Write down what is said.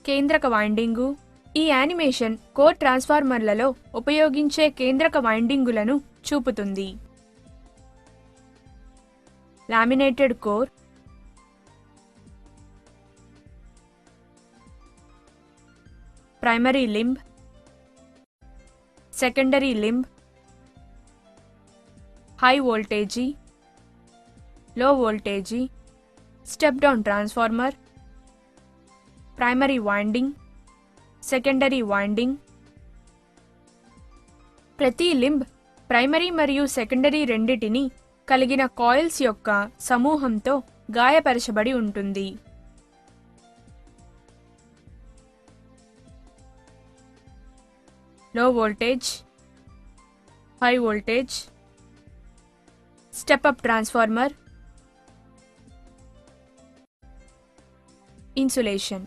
కేంద్రక వైండింగు. ఈ animation core ట్రాన్స్ఫార్మర్లలో ఉపయోగించే కేంద్రక వైండింగులను చూపుతుంది. Laminated core, primary limb, secondary limb, high voltage, low voltage, step down transformer, primary winding, secondary winding. ప్రతి లింబ్ ప్రైమరీ మరియు సెకండరీ రెండిటిని కలిగిన కాయిల్స్ యొక్క సమూహంతో గాయపరచబడి ఉంటుంది. Low voltage, high voltage, step up transformer, insulation.